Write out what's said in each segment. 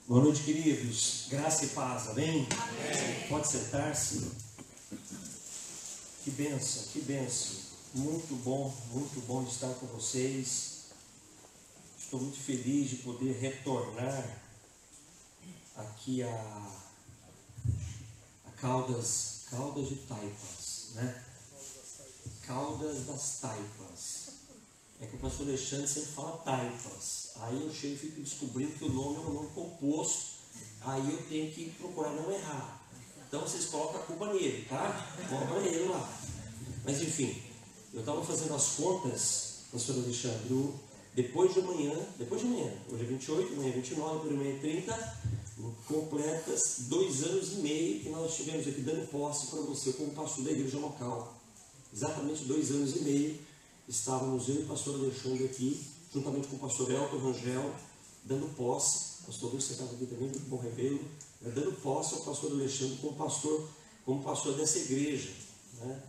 Boa noite, queridos. Graça e paz, amém? Amém. Pode sentar-se. Que bênção, que bênção. Muito bom estar com vocês. Estou muito feliz de poder retornar aqui a Caldas de Taipas, né? Caldas das Taipas. É que o pastor Alexandre sempre fala Taipas. Aí eu chego e fico descobrindo que o nome é um nome composto. Aí eu tenho que procurar não errar. Então vocês colocam a culpa nele, tá? Coloca ele lá. Mas enfim, eu estava fazendo as contas, pastor Alexandre, depois de amanhã, hoje é 28, amanhã é 29, depois de amanhã é 30, completas 2 anos e meio que nós estivemos aqui dando posse para você como pastor da igreja local. Exatamente 2 anos e meio estávamos eu e o pastor Alexandre aqui, juntamente com o pastor Elton Rangel, dando posse. O pastor Luiz, você estava aqui também, muito bom revê-lo, dando posse ao pastor Alexandre como pastor dessa igreja, né?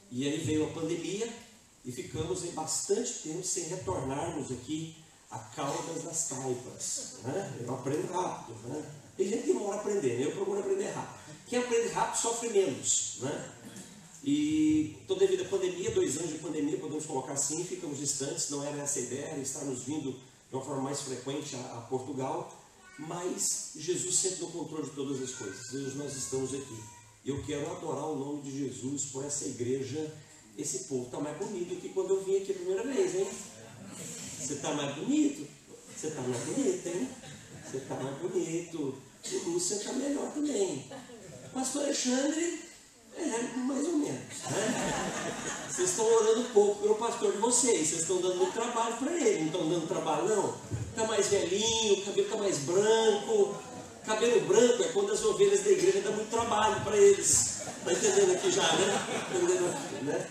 E aí veio a pandemia e ficamos em bastante tempo sem retornarmos aqui a Caldas das Taipas, né? Eu aprendo rápido, né? Tem gente que demora a aprender, né? Eu procuro aprender rápido. Quem aprende rápido sofre menos, né? E então, devido à pandemia, 2 anos de pandemia, podemos colocar assim, ficamos distantes, não era essa a ideia, era estarmos vindo de uma forma mais frequente a Portugal, mas Jesus sempre no controle de todas as coisas. Hoje nós estamos aqui. Eu quero adorar o nome de Jesus por essa igreja. Esse povo está mais bonito do que quando eu vim aqui a primeira vez, hein? Você está mais bonito? Você está mais bonito, hein? Você está mais bonito. O Lúcio está melhor também. Pastor Alexandre, mais ou menos, né? Vocês estão orando pouco pelo pastor de vocês estão dando muito trabalho para ele, não estão dando trabalho não? Está mais velhinho, o cabelo está mais branco. Cabelo branco é quando as ovelhas da igreja dão muito trabalho para eles. Está entendendo aqui já, né? Entendendo aqui, né?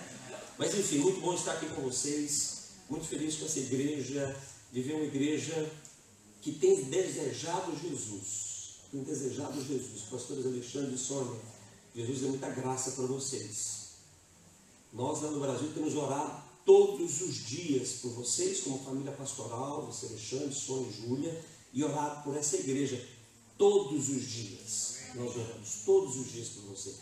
Mas enfim, muito bom estar aqui com vocês, muito feliz com essa igreja, de ver uma igreja que tem desejado Jesus, pastores Alexandre e Sônia. Jesus deu muita graça para vocês. Nós lá no Brasil temos orado todos os dias por vocês, como família pastoral, você Alexandre, Sônia e Júlia, e orado por essa igreja todos os dias. Nós oramos todos os dias por vocês,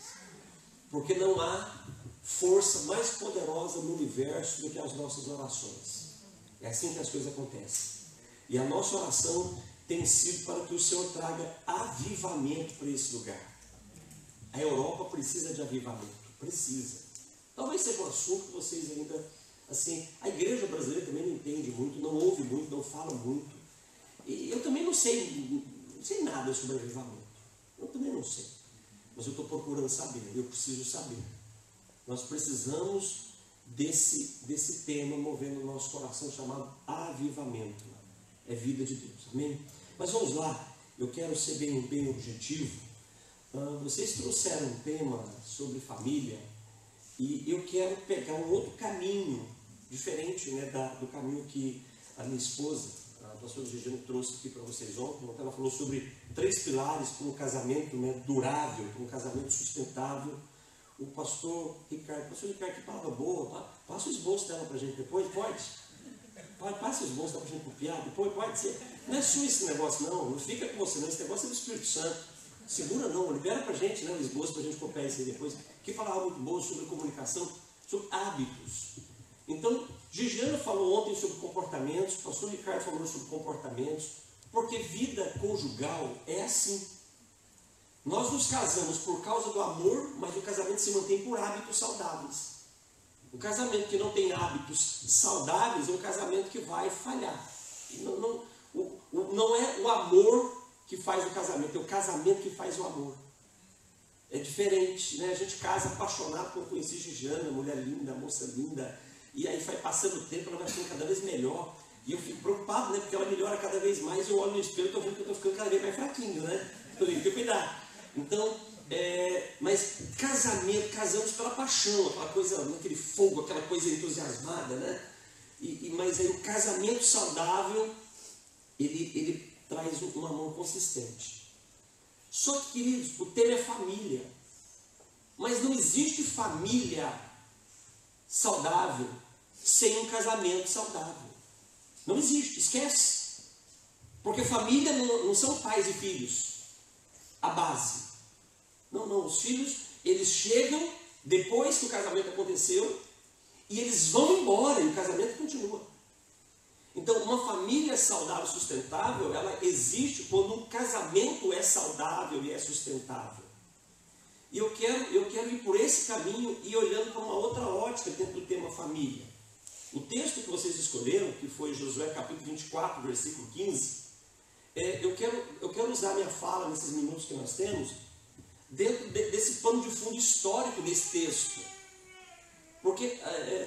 porque não há força mais poderosa no universo do que as nossas orações. É assim que as coisas acontecem. E a nossa oração tem sido para que o Senhor traga avivamento para esse lugar. A Europa precisa de avivamento, precisa. Talvez seja um assunto que vocês ainda, assim, a igreja brasileira também não entende muito, não ouve muito, não fala muito. E eu também não sei nada sobre avivamento. Eu também não sei. Mas eu estou procurando saber, eu preciso saber. Nós precisamos desse tema movendo o nosso coração, chamado avivamento. É vida de Deus, amém? Mas vamos lá, eu quero ser bem objetivo. Vocês trouxeram um tema sobre família e eu quero pegar um outro caminho, diferente, né, do caminho que a minha esposa, a pastora Gigiane, trouxe aqui para vocês ontem. Ela falou sobre 3 pilares para um casamento, né, durável, para um casamento sustentável. O pastor Ricardo, que palavra boa, tá? Passa o esboço dela para a gente depois, pode? Passa o esboço dela para a gente copiar, depois pode ser. Não é sua esse negócio não fica com você não, esse negócio é do Espírito Santo. Segura não, libera para a gente, né, o esboço para a gente copiar isso aí depois. Que falava muito boa sobre comunicação, sobre hábitos. Então, Gigiana falou ontem sobre comportamentos, o pastor Ricardo falou sobre comportamentos, porque vida conjugal é assim. Nós nos casamos por causa do amor, mas o casamento se mantém por hábitos saudáveis. O casamento que não tem hábitos saudáveis é um casamento que vai falhar. Não é o amor que faz o casamento, é o casamento que faz o amor. É diferente, né? A gente casa apaixonado por conhecer Gigiana, mulher linda, moça linda, e aí vai passando o tempo, ela vai ficando cada vez melhor, e eu fico preocupado, né? Porque ela melhora cada vez mais, e eu olho no espelho e estou vendo que eu estou ficando cada vez mais fraquinho, né? Então tem que cuidar. Então, mas casamos pela paixão, aquela coisa, aquele fogo, aquela coisa entusiasmada, né? Mas aí o casamento saudável, ele traz um amor consistente. Só que, queridos, o tema é família. Mas não existe família saudável sem um casamento saudável. Não existe, esquece. Porque família não são pais e filhos, a base. Não, os filhos, eles chegam depois que o casamento aconteceu e eles vão embora e o casamento continua. Então, uma família saudável e sustentável, ela existe quando um casamento é saudável e é sustentável. E eu quero ir por esse caminho e olhando para uma outra ótica dentro do tema família. O texto que vocês escolheram, que foi Josué capítulo 24, versículo 15, eu quero usar minha fala nesses minutos que nós temos, dentro desse pano de fundo histórico desse texto. Porque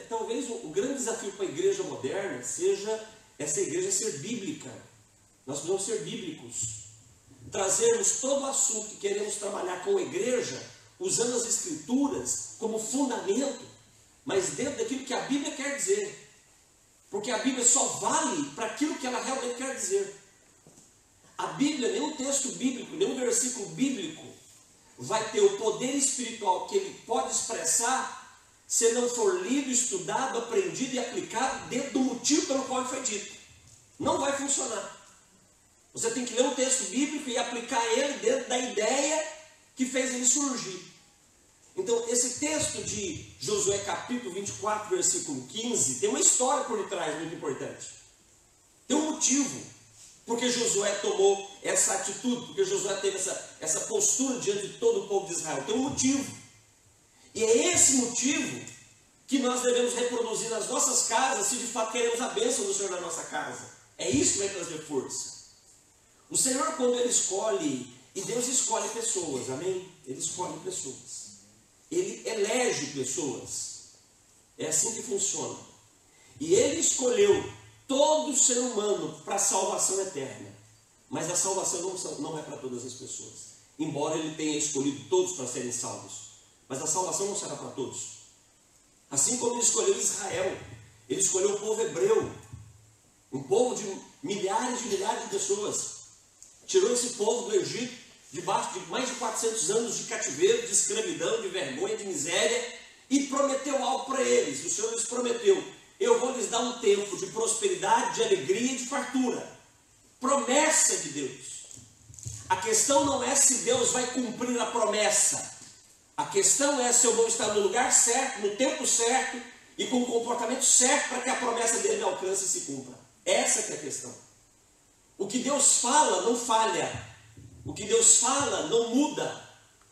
talvez o grande desafio para a igreja moderna seja essa igreja ser bíblica. Nós precisamos ser bíblicos. Trazermos todo o assunto que queremos trabalhar com a igreja, usando as escrituras como fundamento, mas dentro daquilo que a Bíblia quer dizer. Porque a Bíblia só vale para aquilo que ela realmente quer dizer. A Bíblia, nenhum texto bíblico, nenhum versículo bíblico vai ter o poder espiritual que ele pode expressar se não for lido, estudado, aprendido e aplicado dentro do motivo pelo qual foi dito. Não vai funcionar. Você tem que ler um texto bíblico e aplicar ele dentro da ideia que fez ele surgir. Então, esse texto de Josué capítulo 24, versículo 15, tem uma história por detrás muito importante. Tem um motivo porque Josué tomou essa atitude, porque Josué teve essa postura diante de todo o povo de Israel. Tem um motivo. E é esse motivo que nós devemos reproduzir nas nossas casas, se de fato queremos a bênção do Senhor na nossa casa. É isso que vai trazer força. O Senhor, quando Ele escolhe, e Deus escolhe pessoas, amém? Ele escolhe pessoas. Ele elege pessoas. É assim que funciona. E Ele escolheu todo ser humano para a salvação eterna. Mas a salvação não é para todas as pessoas. Embora Ele tenha escolhido todos para serem salvos. Mas a salvação não será para todos. Assim como Ele escolheu Israel, Ele escolheu o povo hebreu, um povo de milhares e milhares de pessoas. Tirou esse povo do Egito, debaixo de mais de 400 anos de cativeiro, de escravidão, de vergonha, de miséria, e prometeu algo para eles. O Senhor lhes prometeu: eu vou lhes dar um tempo de prosperidade, de alegria e de fartura. Promessa de Deus. A questão não é se Deus vai cumprir a promessa. A questão é se eu vou estar no lugar certo, no tempo certo e com o comportamento certo para que a promessa dele me alcance e se cumpra. Essa que é a questão. O que Deus fala não falha. O que Deus fala não muda.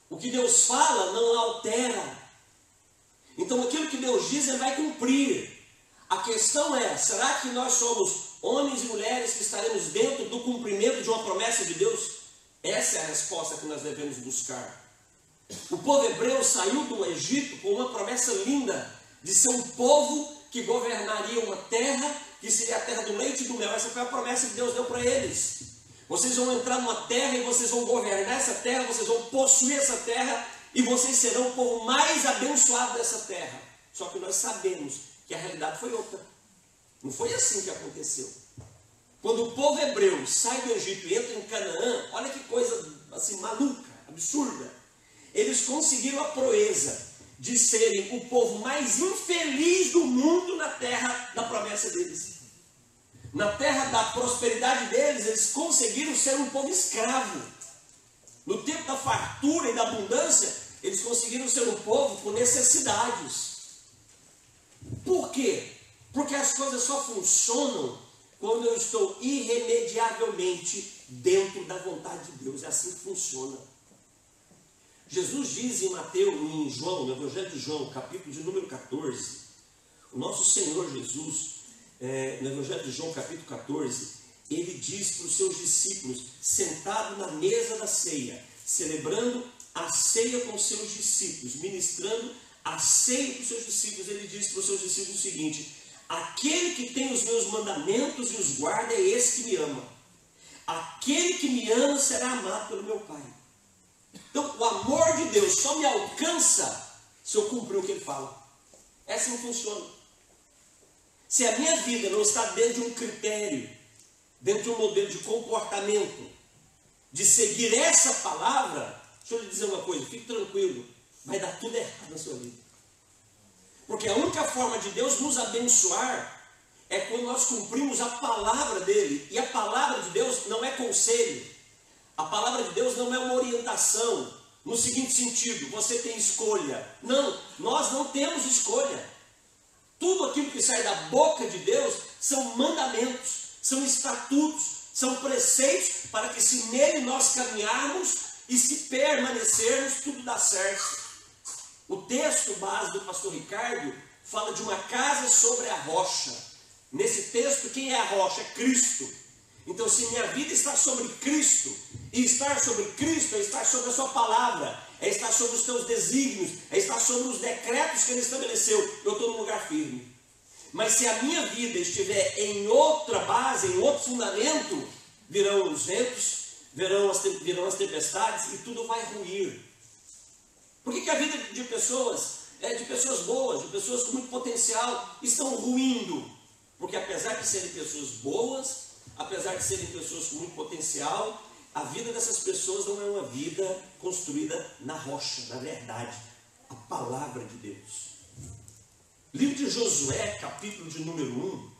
O que Deus fala não altera. Então aquilo que Deus diz, Ele vai cumprir. A questão é, será que nós somos homens e mulheres que estaremos dentro do cumprimento de uma promessa de Deus? Essa é a resposta que nós devemos buscar. O povo hebreu saiu do Egito com uma promessa linda de ser um povo que governaria uma terra que seria a terra do leite e do mel. Essa foi a promessa que Deus deu para eles. Vocês vão entrar numa terra e vocês vão governar essa terra, vocês vão possuir essa terra e vocês serão o povo mais abençoado dessa terra. Só que nós sabemos que a realidade foi outra. Não foi assim que aconteceu. Quando o povo hebreu sai do Egito e entra em Canaã, olha que coisa assim maluca, absurda. Eles conseguiram a proeza de serem o povo mais infeliz do mundo na terra da promessa deles. Na terra da prosperidade deles, eles conseguiram ser um povo escravo. No tempo da fartura e da abundância, eles conseguiram ser um povo com necessidades. Por quê? Porque as coisas só funcionam quando eu estou irremediavelmente dentro da vontade de Deus. É assim que funciona. Jesus diz em João, no Evangelho de João, capítulo de número 14, o nosso Senhor Jesus, no Evangelho de João, capítulo 14, ele diz para os seus discípulos, sentado na mesa da ceia, celebrando a ceia com os seus discípulos, ministrando a ceia para os seus discípulos, ele diz para os seus discípulos o seguinte: aquele que tem os meus mandamentos e os guarda é esse que me ama. Aquele que me ama será amado pelo meu Pai. Então, o amor de Deus só me alcança se eu cumprir o que Ele fala. É assim que funciona. Se a minha vida não está dentro de um critério, dentro de um modelo de comportamento, de seguir essa palavra, deixa eu lhe dizer uma coisa, fique tranquilo, vai dar tudo errado na sua vida. Porque a única forma de Deus nos abençoar é quando nós cumprimos a palavra dele. E a palavra de Deus não é conselho. A palavra de Deus não é uma orientação, no seguinte sentido: você tem escolha. Não, nós não temos escolha. Tudo aquilo que sai da boca de Deus são mandamentos, são estatutos, são preceitos, para que se nele nós caminharmos e se permanecermos, tudo dá certo. O texto base do pastor Ricardo fala de uma casa sobre a rocha. Nesse texto, quem é a rocha? É Cristo. Então, se minha vida está sobre Cristo, e estar sobre Cristo é estar sobre a sua palavra, é estar sobre os teus desígnios, é estar sobre os decretos que ele estabeleceu, eu estou num lugar firme. Mas se a minha vida estiver em outra base, em outro fundamento, virão os ventos, virão as tempestades e tudo vai ruir. Por que a vida de pessoas boas, de pessoas com muito potencial, estão ruindo? Porque apesar de serem pessoas boas, apesar de serem pessoas com muito potencial, a vida dessas pessoas não é uma vida construída na rocha, na verdade, a palavra de Deus. Livro de Josué, capítulo de número 1.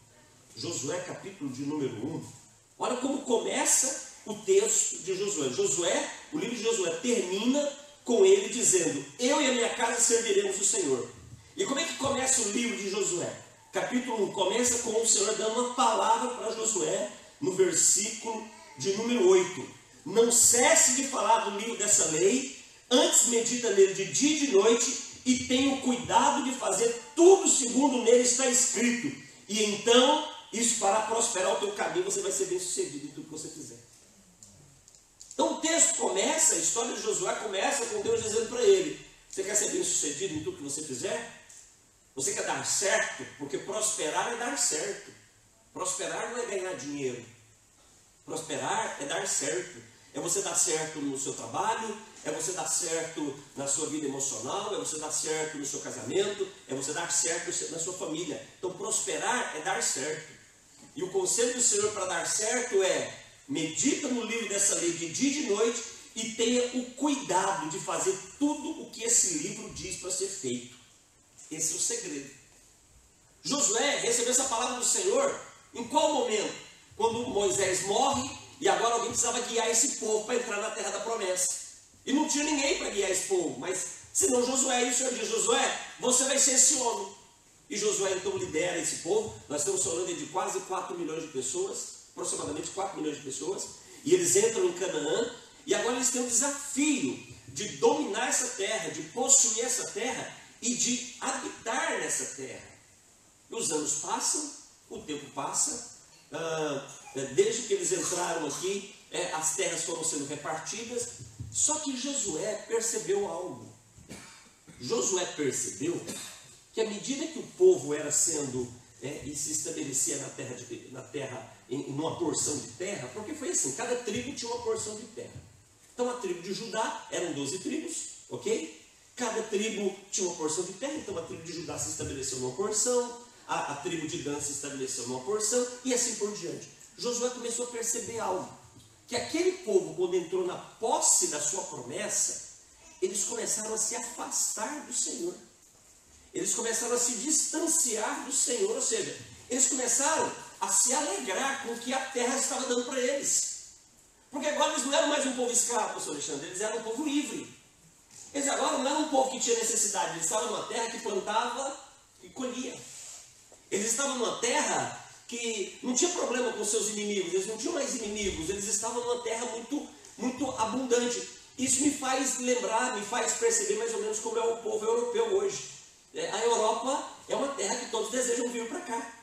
Josué, capítulo de número 1. Olha como começa o texto de Josué. O livro de Josué termina com ele dizendo: eu e a minha casa serviremos o Senhor. E como é que começa o livro de Josué? Capítulo 1 começa com o Senhor dando uma palavra para Josué, no versículo de número 8. Não cesse de falar do livro dessa lei, antes medita nele de dia e de noite, e tenha o cuidado de fazer tudo segundo nele está escrito. E então, isso fará prosperar o teu caminho, você vai ser bem sucedido em tudo que você fizer. Então o texto começa, a história de Josué começa com Deus dizendo para ele: você quer ser bem sucedido em tudo que você fizer? Você quer dar certo? Porque prosperar é dar certo. Prosperar não é ganhar dinheiro. Prosperar é dar certo. É você dar certo no seu trabalho, é você dar certo na sua vida emocional, é você dar certo no seu casamento, é você dar certo na sua família. Então prosperar é dar certo. E o conselho do Senhor para dar certo é: medita no livro dessa lei de dia e de noite e tenha o cuidado de fazer tudo o que esse livro diz para ser feito. Esse é o segredo. Josué recebeu essa palavra do Senhor em qual momento? Quando Moisés morre e agora alguém precisava guiar esse povo para entrar na terra da promessa. E não tinha ninguém para guiar esse povo, mas senão Josué. E o Senhor diz: Josué, você vai ser esse homem. E Josué então lidera esse povo. Nós estamos falando de quase 4 milhões de pessoas, aproximadamente 4 milhões de pessoas, e eles entram em Canaã, e agora eles têm o desafio de dominar essa terra, de possuir essa terra e de habitar nessa terra. E os anos passam, o tempo passa, desde que eles entraram aqui, as terras foram sendo repartidas, só que Josué percebeu algo. Josué percebeu que à medida que o povo era sendo e se estabelecia na terra, em uma porção de terra, porque foi assim, cada tribo tinha uma porção de terra. Então a tribo de Judá, eram 12 tribos, ok? Cada tribo tinha uma porção de terra, então a tribo de Judá se estabeleceu numa porção, a tribo de Dan se estabeleceu numa porção, e assim por diante. Josué começou a perceber algo, que aquele povo, quando entrou na posse da sua promessa, eles começaram a se afastar do Senhor. Eles começaram a se distanciar do Senhor, ou seja, eles começaram a se alegrar com o que a terra estava dando para eles. Porque agora eles não eram mais um povo escravo, pastor Alexandre, eles eram um povo livre. Eles agora não eram um povo que tinha necessidade, eles estavam numa terra que plantava e colhia. Eles estavam numa terra que não tinha problema com seus inimigos, eles não tinham mais inimigos, eles estavam numa terra muito, muito abundante. Isso me faz lembrar, me faz perceber mais ou menos como é o povo europeu hoje. A Europa é uma terra que todos desejam vir para cá.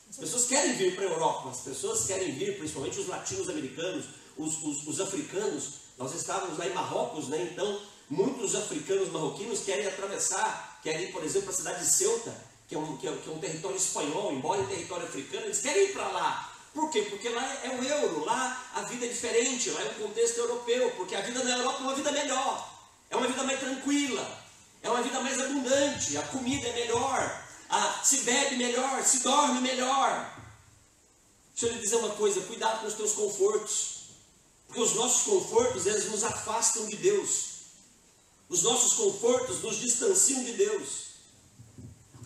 As pessoas querem vir para a Europa, as pessoas querem vir, principalmente os latinos-americanos, os africanos. Nós estávamos lá em Marrocos, né? Então muitos africanos marroquinos querem atravessar, querem ir, por exemplo, para a cidade de Ceuta, que é um território espanhol, embora em território africano, eles querem ir para lá. Por quê? Porque lá é o euro, lá a vida é diferente, lá é um contexto europeu, porque a vida na Europa é uma vida melhor, é uma vida mais tranquila, é uma vida mais abundante, a comida é melhor, se bebe melhor, se dorme melhor. Deixa eu lhe dizer uma coisa, cuidado com os teus confortos, porque os nossos confortos, eles nos afastam de Deus, os nossos confortos nos distanciam de Deus.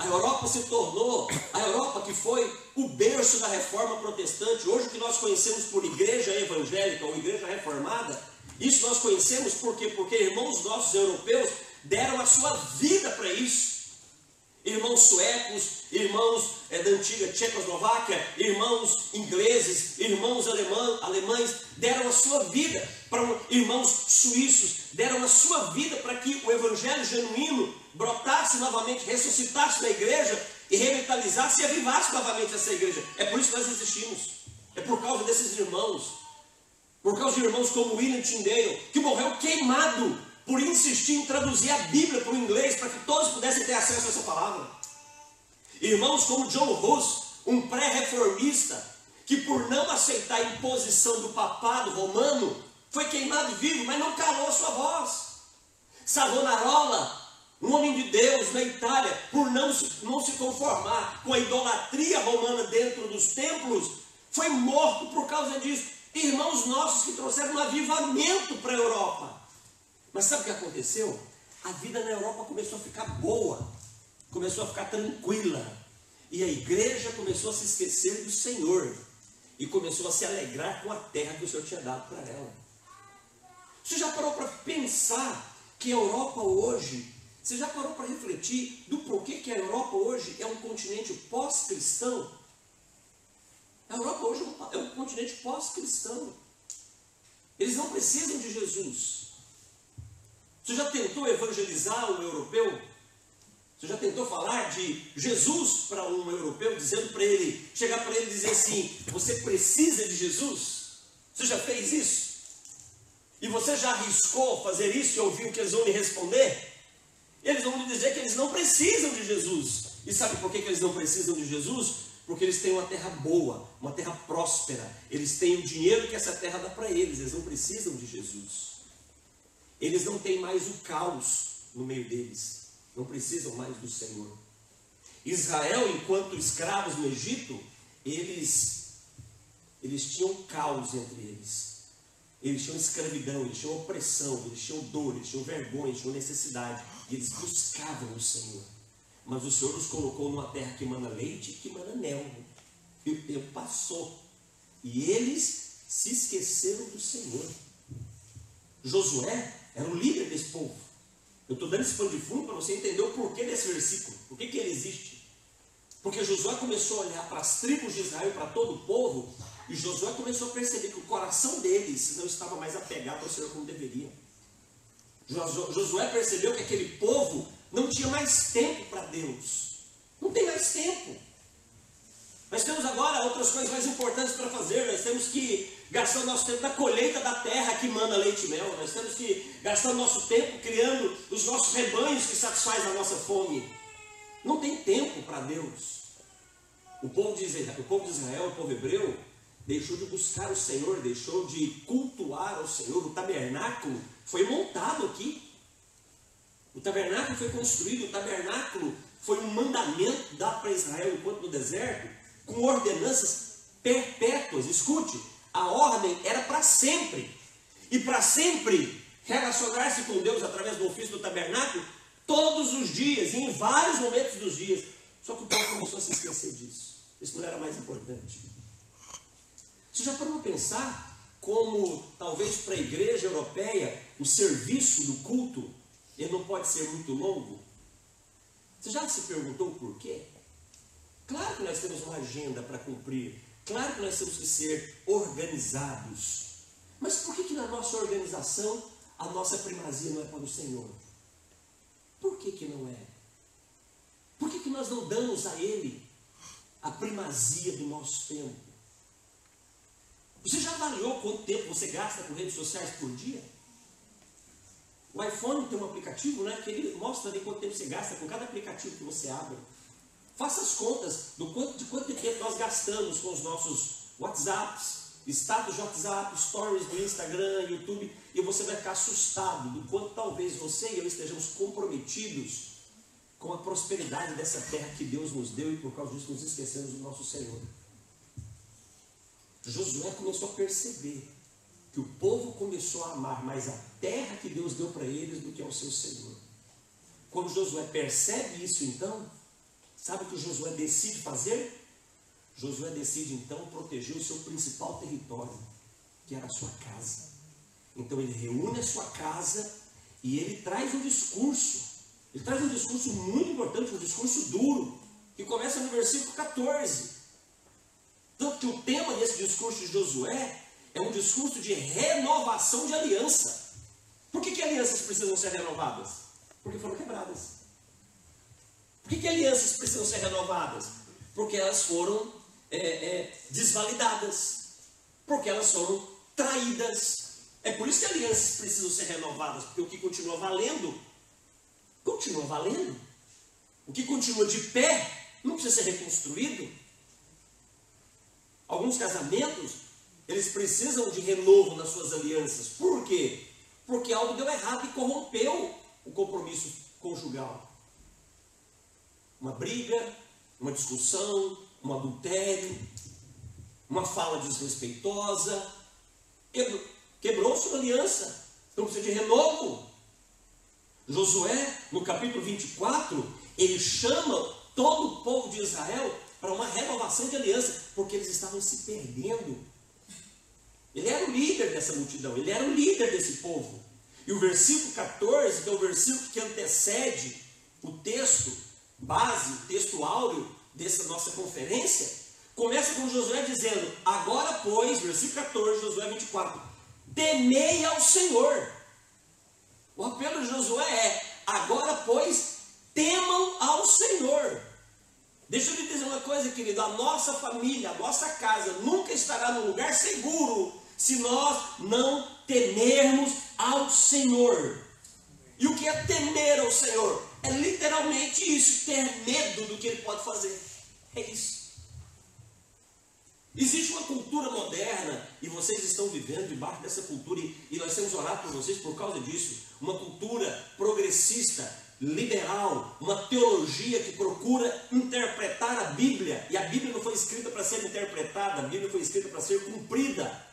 A Europa se tornou, a Europa que foi o berço da reforma protestante, hoje o que nós conhecemos por igreja evangélica ou igreja reformada, isso nós conhecemos por quê? Porque irmãos nossos europeus deram a sua vida para isso. Irmãos suecos, irmãos da antiga Tchecoslováquia, irmãos ingleses, irmãos alemães, deram a sua vida irmãos suíços, deram a sua vida para que o evangelho genuíno brotasse novamente, ressuscitasse na igreja e revitalizasse e avivasse novamente essa igreja. É por isso que nós existimos. É por causa desses irmãos. Por causa de irmãos como William Tyndale, que morreu queimado por insistir em traduzir a Bíblia para o inglês, para que todos pudessem ter acesso a essa palavra. Irmãos como John Hus, um pré-reformista, que por não aceitar a imposição do papado romano, foi queimado vivo, mas não calou a sua voz. Savonarola, um homem de Deus na Itália, por não se conformar com a idolatria romana dentro dos templos, foi morto por causa disso. Irmãos nossos que trouxeram um avivamento para a Europa. Mas sabe o que aconteceu? A vida na Europa começou a ficar boa, começou a ficar tranquila, e a igreja começou a se esquecer do Senhor, e começou a se alegrar com a terra que o Senhor tinha dado para ela. Você já parou para pensar que a Europa hoje, você já parou para refletir do porquê que a Europa hoje é um continente pós-cristão? A Europa hoje é um continente pós-cristão. Eles não precisam de Jesus. Você já tentou evangelizar um europeu? Você já tentou falar de Jesus para um europeu, dizendo para ele, chegar para ele e dizer assim, você precisa de Jesus? Você já fez isso? E você já arriscou fazer isso e ouvir o que eles vão lhe responder? Eles vão lhe dizer que eles não precisam de Jesus. E sabe por que eles não precisam de Jesus? Porque eles têm uma terra boa, uma terra próspera. Eles têm o dinheiro que essa terra dá para eles. Eles não precisam de Jesus. Eles não têm mais o caos no meio deles. Não precisam mais do Senhor. Israel, enquanto escravos no Egito, eles tinham caos entre eles. Eles tinham escravidão, eles tinham opressão, eles tinham dor, eles tinham vergonha, eles tinham necessidade. E eles buscavam o Senhor. Mas o Senhor os colocou numa terra que mana leite e que mana mel. E o tempo passou. E eles se esqueceram do Senhor. Josué era o líder desse povo. Eu estou dando esse pano de fundo para você entender o porquê desse versículo. Por que ele existe? Porque Josué começou a olhar para as tribos de Israel, para todo o povo, e Josué começou a perceber que o coração deles não estava mais apegado ao Senhor como deveria. Josué percebeu que aquele povo não tinha mais tempo para Deus. Não tem mais tempo. Nós temos agora outras coisas mais importantes para fazer. Nós temos que gastar o nosso tempo na colheita da terra que mana leite e mel. Nós temos que gastar o nosso tempo criando os nossos rebanhos que satisfazem a nossa fome. Não tem tempo para Deus. O povo de Israel, o povo hebreu, deixou de buscar o Senhor, deixou de cultuar o Senhor. O tabernáculo foi montado aqui. O tabernáculo foi construído. O tabernáculo foi um mandamento dado para Israel enquanto no deserto, com ordenanças perpétuas. Escute, a ordem era para sempre. E para sempre relacionar-se com Deus através do ofício do tabernáculo, todos os dias, e em vários momentos dos dias. Só que o povo começou a se esquecer disso. Isso não era mais importante. Você já parou para pensar como, talvez para a igreja europeia, o serviço do culto, ele não pode ser muito longo? Você já se perguntou o porquê? Claro que nós temos uma agenda para cumprir. Claro que nós temos que ser organizados. Mas por que na nossa organização a nossa primazia não é para o Senhor? Por que não é? Por que nós não damos a Ele a primazia do nosso tempo? Você já avaliou quanto tempo você gasta com redes sociais por dia? O iPhone tem um aplicativo, né, que ele mostra ali quanto tempo você gasta com cada aplicativo que você abre. Faça as contas de quanto tempo nós gastamos com os nossos WhatsApps, status de WhatsApp, stories do Instagram, YouTube, e você vai ficar assustado do quanto talvez você e eu estejamos comprometidos com a prosperidade dessa terra que Deus nos deu, e por causa disso nos esquecemos do nosso Senhor. Josué começou a perceber que o povo começou a amar mais a terra que Deus deu para eles do que ao seu Senhor. Quando Josué percebe isso, então, Sabe o que Josué decide fazer? Josué decide então proteger o seu principal território, que era a sua casa. Então ele reúne a sua casa e ele traz um discurso. Ele traz um discurso muito importante, um discurso duro, que começa no versículo 14. Tanto que o tema desse discurso de Josué é um discurso de renovação de aliança. Por que alianças precisam ser renovadas? Porque foram quebradas. Por que alianças precisam ser renovadas? Porque elas foram desvalidadas. Porque elas foram traídas. É por isso que alianças precisam ser renovadas. Porque o que continua valendo, continua valendo. O que continua de pé, não precisa ser reconstruído. Alguns casamentos, eles precisam de renovo nas suas alianças. Por quê? Porque algo deu errado e corrompeu o compromisso conjugal. Uma briga, uma discussão, um adultério, uma fala desrespeitosa, quebrou sua aliança. Então precisa de renovo. Josué, no capítulo 24, ele chama todo o povo de Israel para uma renovação de aliança, porque eles estavam se perdendo. Ele era o líder dessa multidão, ele era o líder desse povo. E o versículo 14, que é o versículo que antecede o texto base, o texto áureo dessa nossa conferência, começa com Josué dizendo: agora pois, versículo 14, Josué 24, temei ao Senhor. O apelo de Josué é: agora pois, temam ao Senhor. Deixa eu lhe dizer uma coisa, querido, a nossa família, a nossa casa nunca estará num lugar seguro se nós não temermos ao Senhor. E o que é temer ao Senhor? É literalmente isso, ter medo do que Ele pode fazer. É isso. Existe uma cultura moderna, e vocês estão vivendo debaixo dessa cultura, e nós temos orado por vocês por causa disso, uma cultura progressista, liberal, uma teologia que procura interpretar a Bíblia, e a Bíblia não foi escrita para ser interpretada, a Bíblia foi escrita para ser cumprida.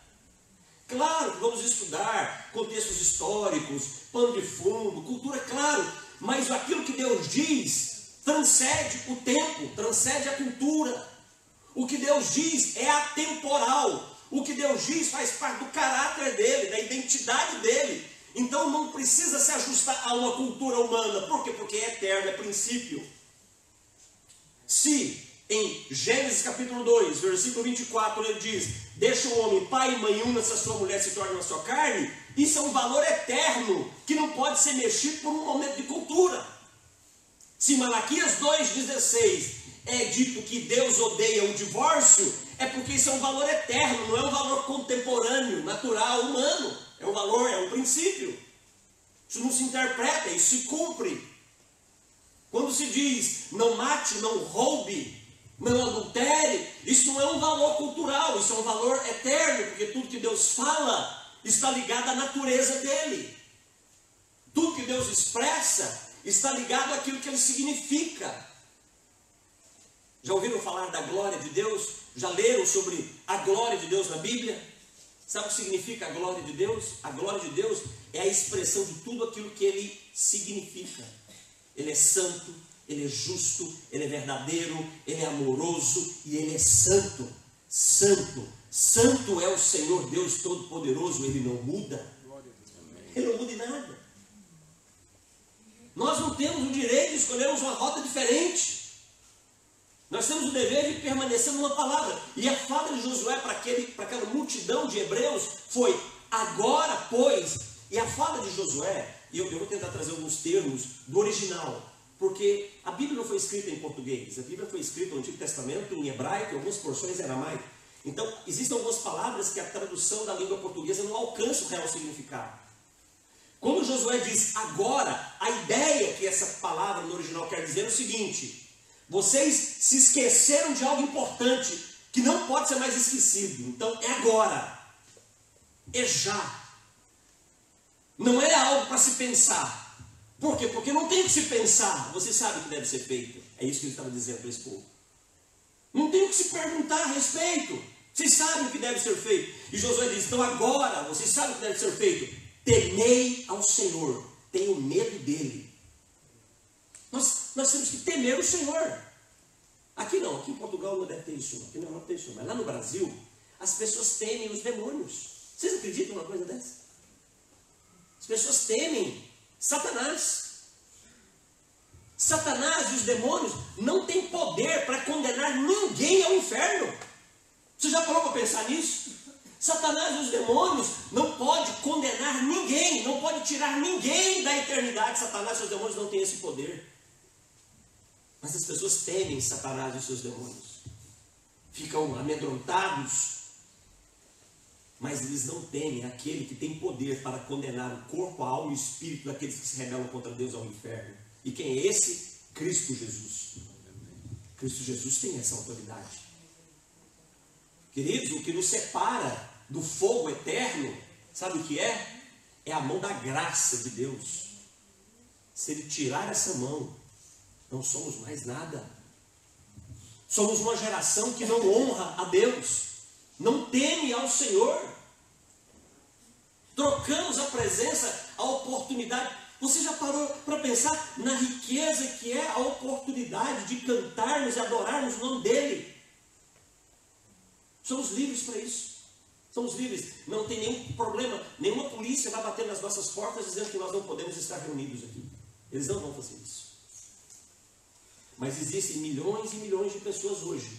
Claro que vamos estudar contextos históricos, pano de fundo, cultura, claro, mas aquilo que Deus diz transcende o tempo, transcende a cultura. O que Deus diz é atemporal. O que Deus diz faz parte do caráter dele, da identidade dele. Então não precisa se ajustar a uma cultura humana. Por quê? Porque é eterno, é princípio. Se em Gênesis capítulo 2, versículo 24, ele diz: deixa o homem, pai e mãe, una-se a sua mulher, se torna a sua carne. Isso é um valor eterno, que não pode ser mexido por um momento de cultura. Se Malaquias 2,16 é dito que Deus odeia o divórcio, é porque isso é um valor eterno, não é um valor contemporâneo, natural, humano. É um valor, é um princípio. Isso não se interpreta, isso se cumpre. Quando se diz não mate, não roube, não adultere, isso não é um valor cultural, isso é um valor eterno, porque tudo que Deus fala está ligado à natureza dele. Tudo que Deus expressa está ligado àquilo que ele significa. Já ouviram falar da glória de Deus? Já leram sobre a glória de Deus na Bíblia? Sabe o que significa a glória de Deus? A glória de Deus é a expressão de tudo aquilo que ele significa. Ele é santo, ele é justo, ele é verdadeiro, ele é amoroso e ele é santo. Santo. Santo é o Senhor Deus Todo-Poderoso, ele não muda. Ele não muda em nada. Nós não temos o direito de escolhermos uma rota diferente. Nós temos o dever de permanecer numa palavra. E a fala de Josué para aquela multidão de hebreus foi: agora pois. E a fala de Josué, e eu vou tentar trazer alguns termos do original, porque a Bíblia não foi escrita em português, a Bíblia foi escrita no Antigo Testamento em hebraico e algumas porções em aramaico. Então existem algumas palavras que a tradução da língua portuguesa não alcança o real significado. Quando Josué diz agora, a ideia que essa palavra no original quer dizer é o seguinte: vocês se esqueceram de algo importante que não pode ser mais esquecido. Então é agora, é já. Não é algo para se pensar. Por quê? Porque não tem que se pensar. Você sabe o que deve ser feito. É isso que ele estava dizendo para esse povo. Não tem o que se perguntar a respeito. Vocês sabem o que deve ser feito. E Josué diz: então agora, vocês sabem o que deve ser feito. Temei ao Senhor. Tenham medo dele. Nós temos que temer o Senhor. Aqui não, aqui em Portugal não deve ter isso, aqui na Europa tem isso, mas lá no Brasil, as pessoas temem os demônios. Vocês acreditam numa coisa dessa? As pessoas temem Satanás. Satanás e os demônios não têm poder para condenar ninguém ao inferno. Você já parou para pensar nisso? Satanás e os demônios não pode condenar ninguém, não pode tirar ninguém da eternidade. Satanás e os demônios não têm esse poder. Mas as pessoas temem Satanás e seus demônios. Ficam amedrontados. Mas eles não temem aquele que tem poder para condenar o corpo, a alma e o espírito daqueles que se rebelam contra Deus ao inferno. E quem é esse? Cristo Jesus. Cristo Jesus tem essa autoridade. Queridos, o que nos separa do fogo eterno, sabe o que é? É a mão da graça de Deus. Se Ele tirar essa mão, não somos mais nada. Somos uma geração que não honra a Deus, não teme ao Senhor. Trocamos a presença, a oportunidade. Você já parou para pensar na riqueza que é a oportunidade de cantarmos e adorarmos o nome dEle? Somos livres para isso. Somos livres. Não tem nenhum problema. Nenhuma polícia vai bater nas nossas portas dizendo que nós não podemos estar reunidos aqui. Eles não vão fazer isso. Mas existem milhões e milhões de pessoas hoje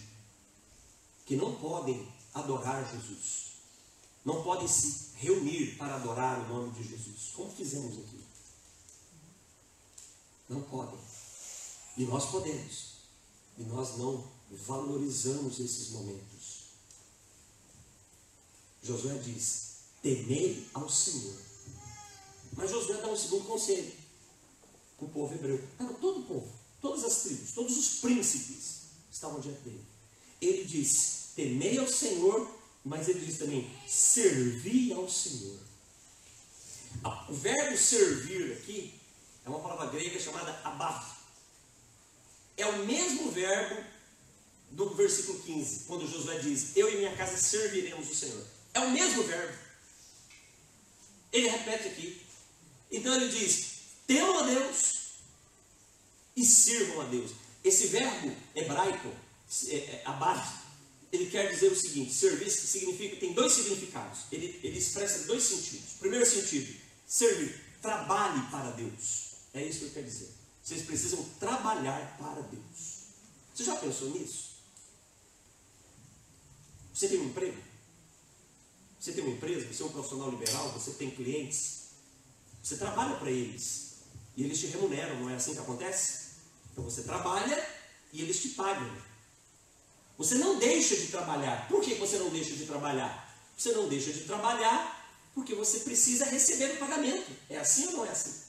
que não podem adorar Jesus. Não podem se reunir para adorar o nome de Jesus. Como fizemos aqui. Não podem. E nós podemos. E nós não valorizamos esses momentos. Josué diz: temei ao Senhor. Mas Josué dá um segundo conselho para o povo hebreu. Para todo o povo, todas as tribos, todos os príncipes estavam diante dele. Ele diz: temei ao Senhor, mas ele diz também: servi ao Senhor. O verbo servir aqui é uma palavra grega chamada abav. É o mesmo verbo do versículo 15, quando Josué diz: eu e minha casa serviremos o Senhor. É o mesmo verbo. Ele repete aqui. Então ele diz: temam a Deus e sirvam a Deus. Esse verbo hebraico, abav, ele quer dizer o seguinte: servir significa, tem dois significados. Ele expressa dois sentidos. Primeiro sentido, servir, trabalhe para Deus. É isso que ele quer dizer. Vocês precisam trabalhar para Deus. Você já pensou nisso? Você tem um emprego? Você tem uma empresa? Você é um profissional liberal? Você tem clientes? Você trabalha para eles e eles te remuneram, não é assim que acontece? Então você trabalha e eles te pagam. Você não deixa de trabalhar. Por que você não deixa de trabalhar? Você não deixa de trabalhar porque você precisa receber o pagamento. É assim ou não é assim?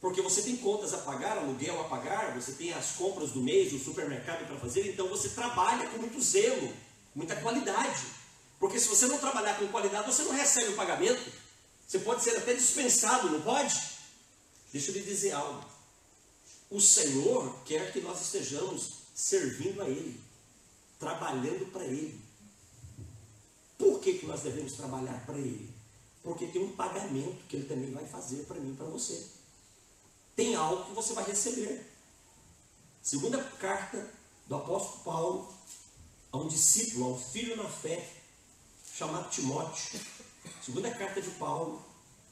Porque você tem contas a pagar, aluguel a pagar, você tem as compras do mês, o supermercado para fazer, então você trabalha com muito zelo, muita qualidade. Porque se você não trabalhar com qualidade, você não recebe o pagamento. Você pode ser até dispensado, não pode? Deixa eu lhe dizer algo. O Senhor quer que nós estejamos servindo a Ele, trabalhando para Ele. Por que nós devemos trabalhar para Ele? Porque tem um pagamento que Ele também vai fazer para mim e para você. Tem algo que você vai receber. Segunda carta do apóstolo Paulo a um discípulo, a um filho na fé, chamado Timóteo. Segunda carta de Paulo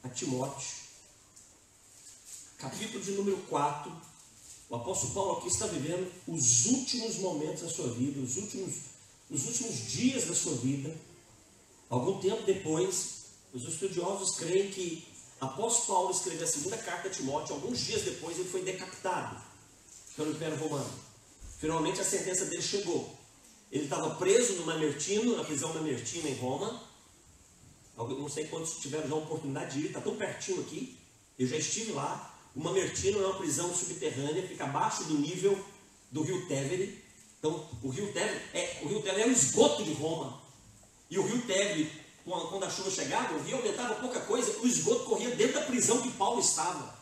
a Timóteo, capítulo de número 4. O apóstolo Paulo aqui está vivendo os últimos momentos da sua vida, os últimos dias da sua vida. Algum tempo depois, os estudiosos creem que após Paulo escrever a segunda carta a Timóteo, alguns dias depois ele foi decapitado pelo Império Romano. Finalmente a sentença dele chegou. Ele estava preso no Mamertino, na prisão Mamertina em Roma. Não sei quantos tiveram já a oportunidade de ir, está tão pertinho aqui. Eu já estive lá. O Mamertino é uma prisão subterrânea, fica abaixo do nível do rio Tevere. Então, o rio Tevere é o esgoto de Roma. E o rio Tevere, quando a chuva chegava, o rio aumentava pouca coisa, o esgoto corria dentro da prisão que Paulo estava.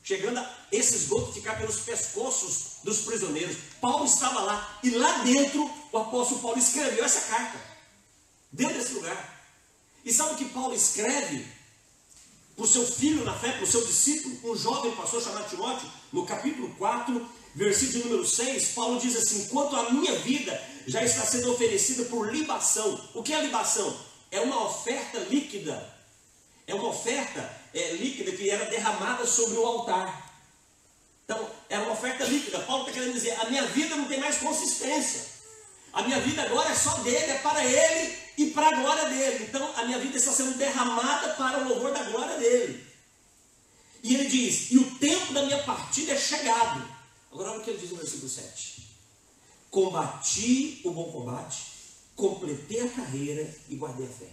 Chegando a esse esgoto ficar pelos pescoços dos prisioneiros. Paulo estava lá, e lá dentro o apóstolo Paulo escreveu essa carta. Dentro desse lugar. E sabe o que Paulo escreve para o seu filho na fé, para o seu discípulo, um jovem pastor chamado Timóteo? No capítulo 4, versículo número 6, Paulo diz assim: quanto à minha vida já está sendo oferecida por libação. O que é libação? É uma oferta líquida. É uma oferta líquida que era derramada sobre o altar. Então, é uma oferta líquida. Paulo está querendo dizer: a minha vida não tem mais consistência. A minha vida agora é só dele, é para ele e para a glória dele. Então, a minha vida está sendo derramada para o louvor da glória dele. E ele diz: e o tempo da minha partida é chegado. Agora olha o que ele diz no versículo 7. Combati o bom combate, completei a carreira e guardei a fé.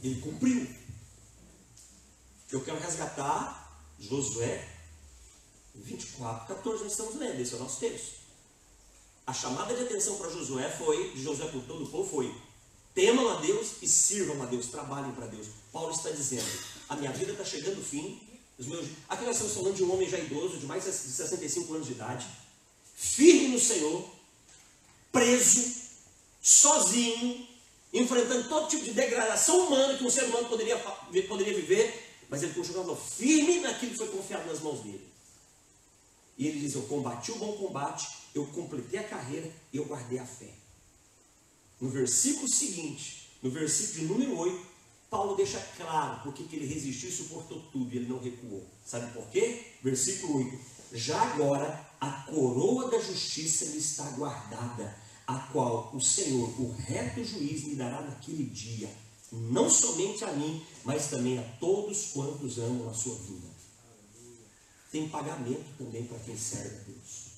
Ele cumpriu. Eu quero resgatar Josué 24:14, nós estamos lendo, esse é o nosso texto. A chamada de atenção para Josué de Josué por todo o povo foi: temam a Deus e sirvam a Deus, trabalhem para Deus. Paulo está dizendo: a minha vida está chegando ao fim. Aqui nós estamos falando de um homem já idoso, de mais de 65 anos de idade, firme no Senhor, preso, sozinho, enfrentando todo tipo de degradação humana que um ser humano poderia viver, mas ele continuava firme naquilo que foi confiado nas mãos dele. E ele diz: eu combati o bom combate, eu completei a carreira e eu guardei a fé. No versículo seguinte, no versículo de número 8, Paulo deixa claro porque que ele resistiu e suportou tudo e ele não recuou. Sabe por quê? Versículo 8: já agora a coroa da justiça lhe está guardada, a qual o Senhor, o reto juiz, me dará naquele dia, não somente a mim, mas também a todos quantos amam a sua vida. Tem pagamento também para quem serve a Deus.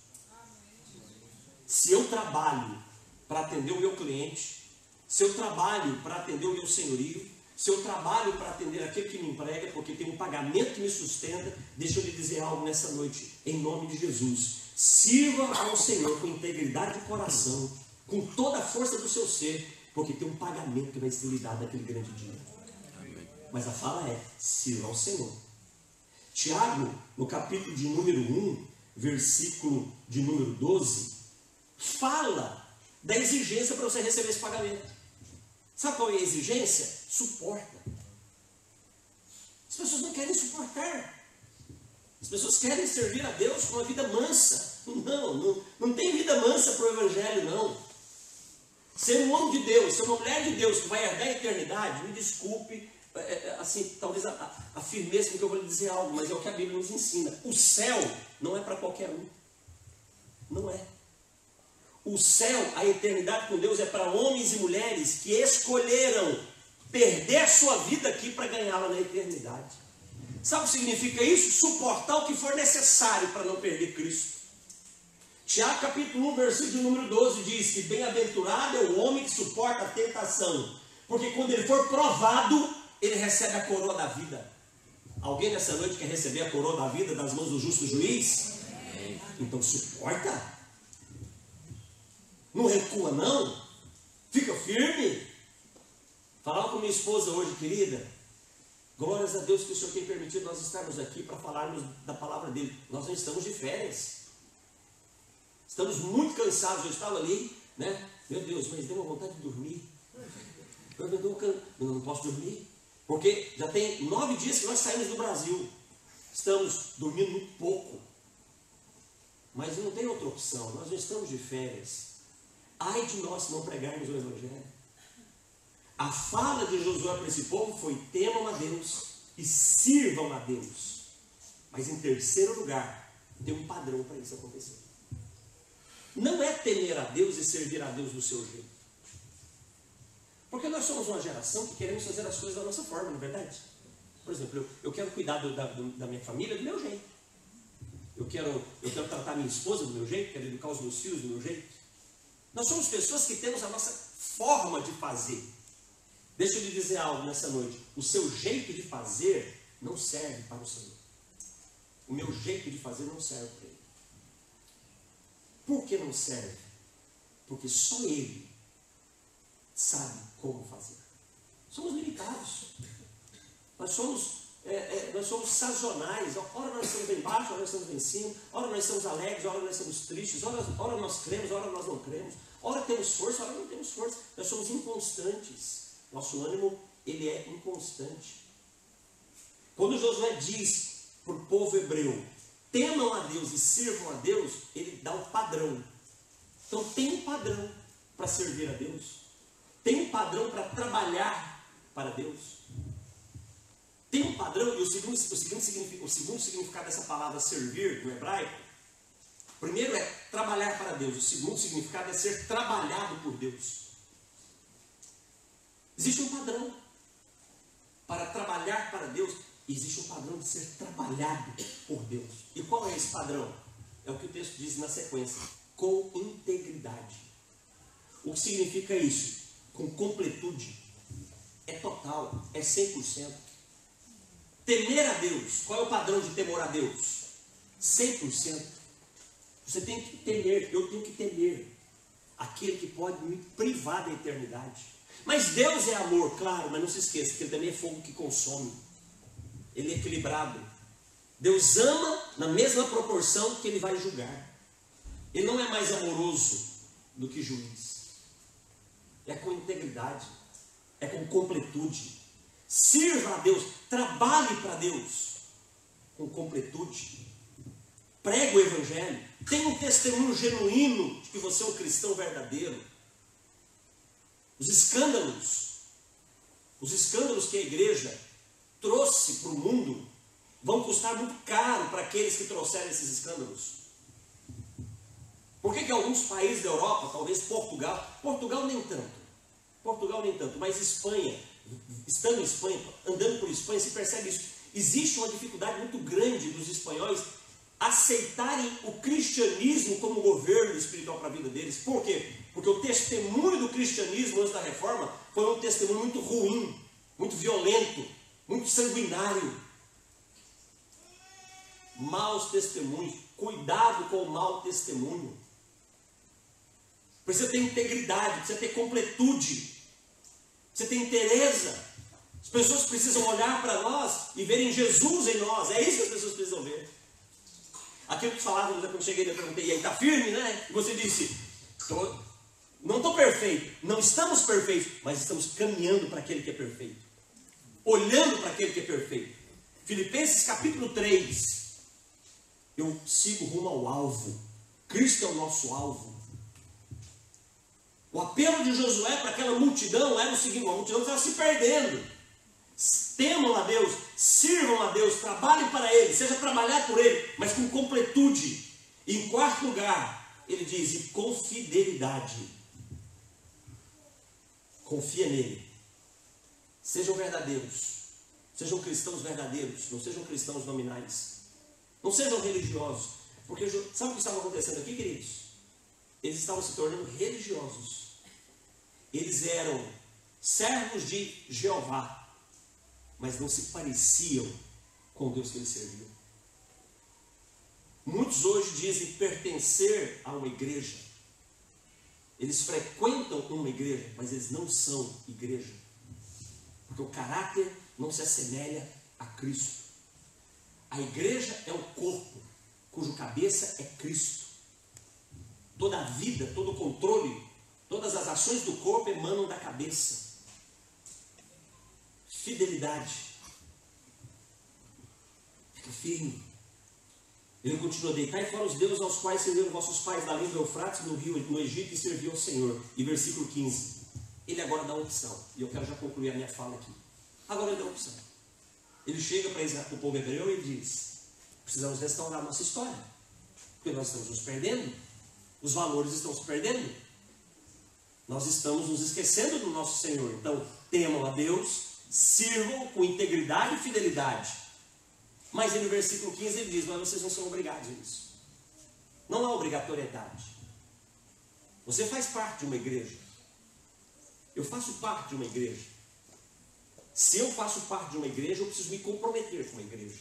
Se eu trabalho para atender o meu cliente, se eu trabalho para atender o meu senhorio, se eu trabalho para atender aquele que me emprega, porque tem um pagamento que me sustenta, deixa eu lhe dizer algo nessa noite, em nome de Jesus: sirva ao Senhor com integridade de coração, com toda a força do seu ser, porque tem um pagamento que vai ser lhe dado naquele grande dia. Mas a fala é: sirva ao Senhor. Tiago, no capítulo de número 1, versículo de número 12, fala da exigência para você receber esse pagamento. Sabe qual é a exigência? Suporta. As pessoas não querem suportar. As pessoas querem servir a Deus com uma vida mansa. Não tem vida mansa para o Evangelho, não. Ser um homem de Deus, ser uma mulher de Deus que vai herdar a eternidade, me desculpe, assim, talvez a firmeza com que eu vou lhe dizer algo, mas é o que a Bíblia nos ensina. O céu não é para qualquer um. Não é. O céu, a eternidade com Deus, é para homens e mulheres que escolheram perder a sua vida aqui para ganhá-la na eternidade. Sabe o que significa isso? Suportar o que for necessário para não perder Cristo. Tiago capítulo 1, versículo número 12 diz que bem-aventurado é o homem que suporta a tentação, porque quando ele for provado, ele recebe a coroa da vida. Alguém nessa noite quer receber a coroa da vida das mãos do justo juiz? Então suporta. Não recua não. Fica firme. Falava com minha esposa hoje, querida. Glórias a Deus que o Senhor tem permitido nós estarmos aqui para falarmos da palavra dele. Nós não estamos de férias. Estamos muito cansados. Eu estava ali, né? Meu Deus, mas deu uma vontade de dormir. Eu não posso dormir. Porque já tem 9 dias que nós saímos do Brasil. Estamos dormindo muito pouco. Mas não tem outra opção. Nós não estamos de férias. Ai de nós se não pregarmos o Evangelho. A fala de Josué para esse povo foi: temam a Deus e sirvam a Deus. Mas em terceiro lugar, tem um padrão para isso acontecer. Não é temer a Deus e servir a Deus do seu jeito. Porque nós somos uma geração que queremos fazer as coisas da nossa forma, não é verdade? Por exemplo, eu quero cuidar da minha família do meu jeito. Eu quero tratar minha esposa do meu jeito, quero educar os meus filhos do meu jeito. Nós somos pessoas que temos a nossa forma de fazer. Deixa eu lhe dizer algo nessa noite. O seu jeito de fazer não serve para o Senhor. O meu jeito de fazer não serve para Ele. Por que não serve? Porque só Ele sabe como fazer. Somos limitados. Nós somos sazonais. Ora nós estamos bem baixo, ora nós estamos bem em cima. Ora nós estamos alegres, ora nós estamos tristes. Ora nós cremos, ora nós não cremos. Ora temos força, ora não temos força. Nós somos inconstantes. Nosso ânimo, ele é inconstante. Quando Josué diz para o povo hebreu: temam a Deus e sirvam a Deus, ele dá um padrão. Então tem um padrão para servir a Deus. Tem um padrão para trabalhar para Deus. Tem um padrão, e o segundo significado dessa palavra servir, no hebraico, primeiro é trabalhar para Deus. O segundo significado é ser trabalhado por Deus. Existe um padrão para trabalhar para Deus. Existe um padrão de ser trabalhado por Deus. E qual é esse padrão? É o que o texto diz na sequência: com integridade. O que significa isso? Com completude. É total, é 100%. Temer a Deus. Qual é o padrão de temor a Deus? 100%. Você tem que temer, eu tenho que temer aquele que pode me privar da eternidade. Mas Deus é amor, claro, mas não se esqueça que Ele também é fogo que consome. Ele é equilibrado. Deus ama na mesma proporção que Ele vai julgar. Ele não é mais amoroso do que juiz. É com integridade, é com completude. Sirva a Deus, trabalhe para Deus com completude. Pregue o Evangelho, tenha um testemunho genuíno de que você é um cristão verdadeiro. Os escândalos que a igreja trouxe para o mundo vão custar muito caro para aqueles que trouxeram esses escândalos. Por que alguns países da Europa, talvez Portugal nem tanto, mas Espanha, estando em Espanha, andando por Espanha, se percebe isso. Existe uma dificuldade muito grande dos espanhóis aceitarem o cristianismo como governo espiritual para a vida deles. Por quê? Porque o testemunho do cristianismo antes da reforma foi um testemunho muito ruim, muito violento, muito sanguinário. Maus testemunhos, cuidado com o mau testemunho. Precisa ter integridade, precisa ter completude, precisa ter inteireza. As pessoas precisam olhar para nós e verem Jesus em nós. É isso que as pessoas precisam ver. Aquilo que falávamos quando cheguei, eu perguntei: e aí, está firme, né? E você disse: não estou perfeito, não estamos perfeitos, mas estamos caminhando para aquele que é perfeito, olhando para aquele que é perfeito. Filipenses capítulo 3, eu sigo rumo ao alvo. Cristo é o nosso alvo. O apelo de Josué para aquela multidão era o seguinte: a multidão estava se perdendo. Temam a Deus, sirvam a Deus, trabalhem para Ele, seja trabalhar por Ele, mas com completude. E em quarto lugar, ele diz: e com fidelidade. Confia nele. Sejam verdadeiros, sejam cristãos verdadeiros, não sejam cristãos nominais, não sejam religiosos. Porque sabe o que estava acontecendo aqui, queridos? Eles estavam se tornando religiosos. Eles eram servos de Jeová, mas não se pareciam com o Deus que eles serviam. Muitos hoje dizem pertencer a uma igreja. Eles frequentam uma igreja, mas eles não são igreja. Porque o caráter não se assemelha a Cristo. A igreja é o corpo, cujo cabeça é Cristo. Toda a vida, todo o controle, todas as ações do corpo emanam da cabeça. Fidelidade. Fica firme. Ele continua: deitai fora os deuses aos quais serviram vossos pais da além do Eufrates, no rio, no Egito, e serviam ao Senhor. E versículo 15. Ele agora dá uma opção. E eu quero já concluir a minha fala aqui. Agora ele dá uma opção. Ele chega para o povo hebreu e ele diz: precisamos restaurar a nossa história. Porque nós estamos nos perdendo. Os valores estão se perdendo. Nós estamos nos esquecendo do nosso Senhor. Então, temam a Deus, sirvam com integridade e fidelidade. Mas no versículo 15 ele diz: mas vocês não são obrigados a isso. Não há obrigatoriedade. Você faz parte de uma igreja. Eu faço parte de uma igreja. Se eu faço parte de uma igreja, eu preciso me comprometer com a igreja.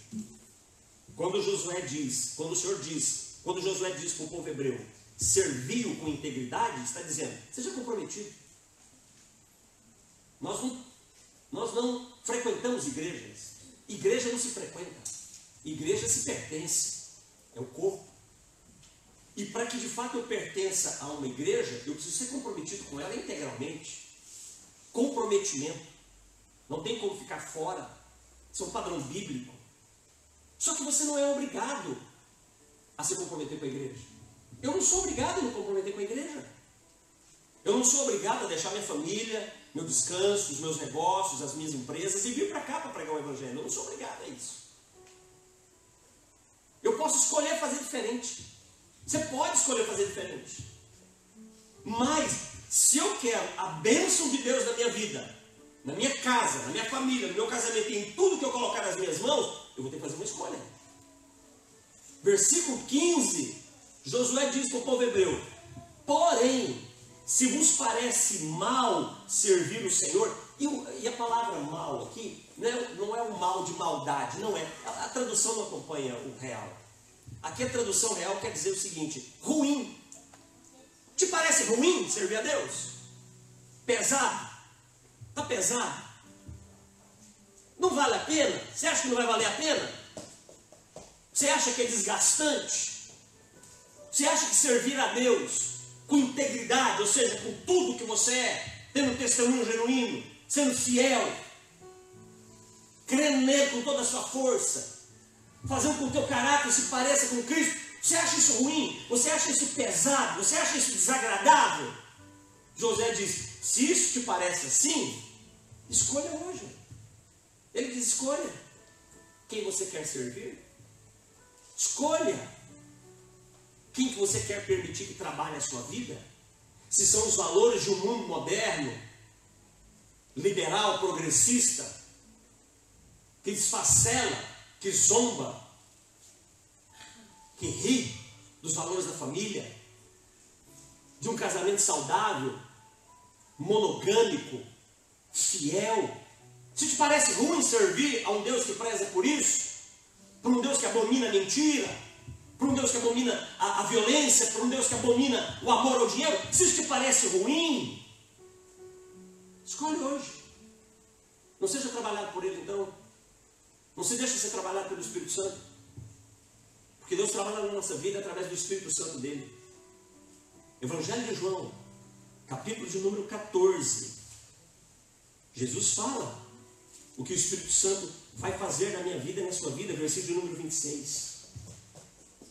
Quando o Senhor diz para o povo hebreu: serviu com integridade, está dizendo: seja comprometido. Nós não frequentamos igrejas. Igreja não se frequenta. Igreja se pertence. É o corpo. E para que de fato eu pertença a uma igreja, eu preciso ser comprometido com ela integralmente. Comprometimento. Não tem como ficar fora. Isso é um padrão bíblico. Só que você não é obrigado a se comprometer com a igreja. Eu não sou obrigado a me comprometer com a igreja. Eu não sou obrigado a deixar minha família, meu descanso, os meus negócios, as minhas empresas e vir para cá para pregar o evangelho. Eu não sou obrigado a isso. Eu posso escolher fazer diferente. Você pode escolher fazer diferente. Mas, se eu quero a bênção de Deus na minha vida, na minha casa, na minha família, no meu casamento e em tudo que eu colocar nas minhas mãos, eu vou ter que fazer uma escolha. Versículo 15, Josué diz para o povo hebreu: porém, se vos parece mal servir o Senhor, e a palavra mal aqui não é um mal de maldade, não é. A tradução não acompanha o real. Aqui a tradução real quer dizer o seguinte: ruim. Te parece ruim servir a Deus? Pesado? Está pesado? Não vale a pena? Você acha que não vai valer a pena? Você acha que é desgastante? Você acha que servir a Deus com integridade, ou seja, com tudo que você é, tendo um testemunho genuíno, sendo fiel, crendo nele com toda a sua força, fazendo com que o teu caráter se pareça com Cristo, você acha isso ruim? Você acha isso pesado? Você acha isso desagradável? José diz: se isso te parece assim, escolha hoje. Ele diz: escolha quem você quer servir. Escolha quem que você quer permitir que trabalhe a sua vida. Se são os valores de um mundo moderno, liberal, progressista, que desfacela, que zomba, que ri dos valores da família, de um casamento saudável, monogâmico, fiel. Se te parece ruim servir a um Deus que preza por isso, para um Deus que abomina a mentira, para um Deus que abomina a violência, para um Deus que abomina o amor ao dinheiro, se isso te parece ruim, escolhe hoje. Não seja trabalhado por Ele então. Não se deixe ser trabalhado pelo Espírito Santo. Porque Deus trabalha na nossa vida através do Espírito Santo dele. Evangelho de João, capítulo de número 14. Jesus fala o que o Espírito Santo vai fazer na minha vida e na sua vida, versículo de número 26.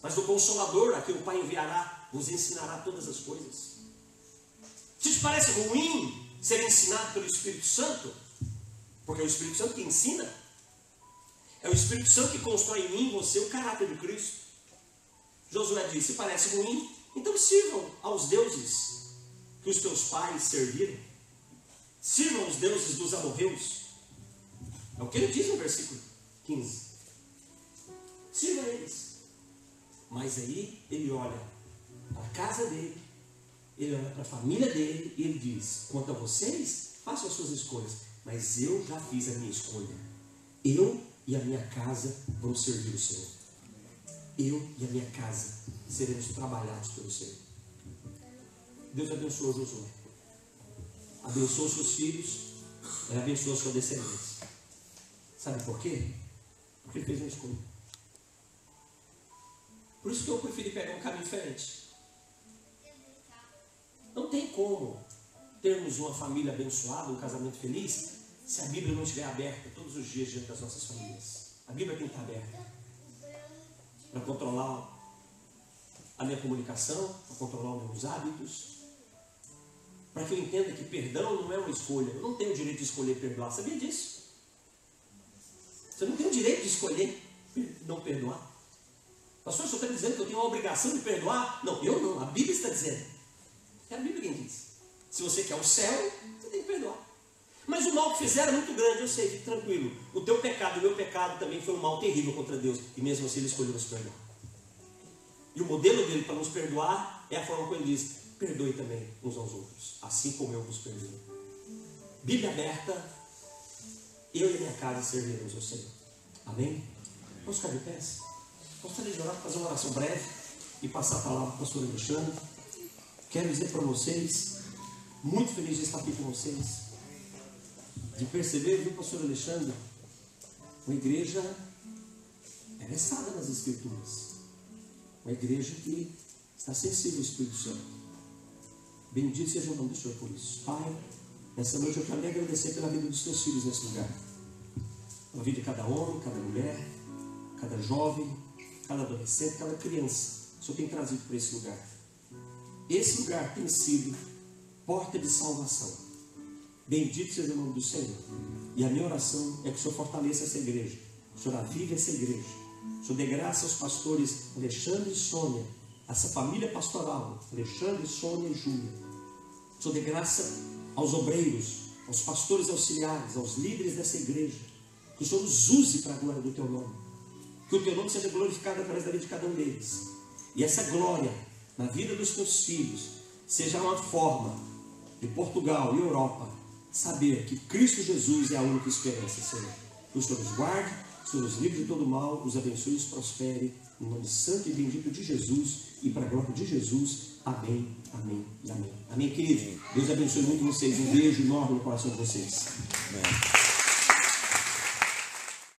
Mas o Consolador, a quem o Pai enviará, vos ensinará todas as coisas. Se te parece ruim ser ensinado pelo Espírito Santo, porque é o Espírito Santo que ensina, é o Espírito Santo que constrói em mim e você o caráter de Cristo. Josué disse: se parece ruim, então sirvam aos deuses que os teus pais serviram. Sirvam os deuses dos amorreus. É o que ele diz no versículo 15. Sirvam eles. Mas aí ele olha para a casa dele, ele olha para a família dele e ele diz: quanto a vocês, façam as suas escolhas, mas eu já fiz a minha escolha. Eu e a minha casa vamos servir o Senhor. Eu e a minha casa seremos trabalhados pelo Senhor. Deus abençoou Josué, abençoou seus filhos e abençoou sua descendência. Sabe por quê? Porque ele fez uma escolha. Por isso que eu preferi pegar um caminho diferente. Não tem como termos uma família abençoada, um casamento feliz, se a Bíblia não estiver aberta todos os dias diante das nossas famílias. A Bíblia tem que estar aberta para controlar a minha comunicação, para controlar os meus hábitos, para que eu entenda que perdão não é uma escolha. Eu não tenho o direito de escolher perdoar. Sabia disso? Você não tem o direito de escolher não perdoar. Pastor, você está dizendo que eu tenho a obrigação de perdoar? Não, eu não. A Bíblia está dizendo. É a Bíblia quem diz. Se você quer o céu, você tem que perdoar. Mas o mal que fizeram é muito grande, eu sei, fique tranquilo. O teu pecado e o meu pecado também foi um mal terrível contra Deus. E mesmo assim ele escolheu nos perdoar. E o modelo dele para nos perdoar é a forma como ele diz: perdoe também uns aos outros, assim como eu vos perdoo. Bíblia aberta, eu e a minha casa serviremos ao Senhor. Amém? Vamos ficar de pé? Gostaria de orar, fazer uma oração breve e passar a palavra para o pastor Alexandre. Quero dizer para vocês, muito feliz de estar aqui com vocês, de perceber, viu, pastor Alexandre, uma igreja interessada nas Escrituras, uma igreja que está sensível ao Espírito Santo. Bendito seja o nome do Senhor por isso. Pai, nessa noite eu quero lhe agradecer pela vida dos teus filhos nesse lugar, pela vida de cada homem, cada mulher, cada jovem, cada adolescente, cada criança. O Senhor tem trazido para esse lugar. Esse lugar tem sido porta de salvação. Bendito seja o nome do Senhor. E a minha oração é que o Senhor fortaleça essa igreja. O Senhor avive essa igreja. O Senhor dê graça aos pastores Alexandre e Sônia, essa família pastoral, Alexandre, Sônia e Júlia. O Senhor dê graça aos obreiros, aos pastores auxiliares, aos líderes dessa igreja. Que o Senhor os use para a glória do Teu nome. Que o Teu nome seja glorificado através da vida de cada um deles. E essa glória na vida dos Teus filhos seja uma forma de Portugal e Europa saber que Cristo Jesus é a única esperança, Senhor. Que o Senhor os guarde, que o Senhor os livre de todo mal, os abençoe e os prospere. Em nome santo e bendito de Jesus e para a glória de Jesus. Amém, amém e amém. Amém, querido? Deus abençoe muito vocês. Um beijo enorme no coração de vocês. Amém.